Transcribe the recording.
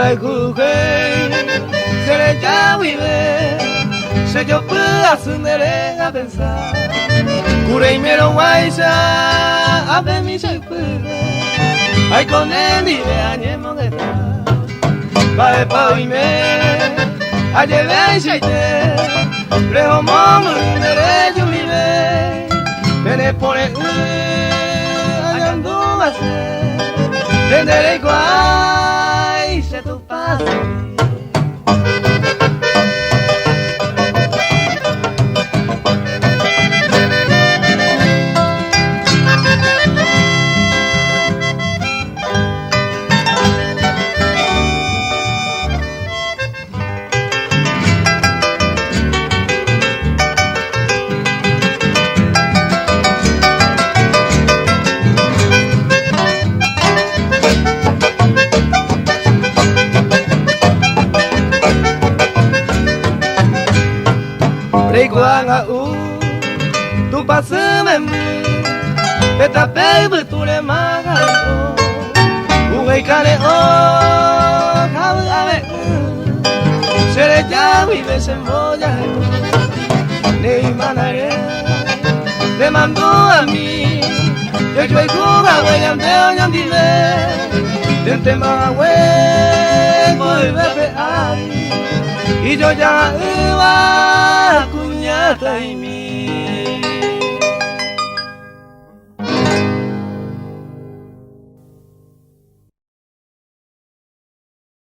Mai khu khơi se le ya vive se yo pueda sunere a pensar curei me lo guaisa a ver mi se puede ai con él ni ve animo de va pa y me a llevar shaite reho momo nere yo vive bene pone ayando a ser tendré guay se tu paso Quang a u tu pasame te tapé tu le maga u ngai kale o ha ave se le ya vive se moya nei manare le mando a mí yo y juga voy a andar dile tente ma we voy bebe ai y yo ya iba cuñata y mi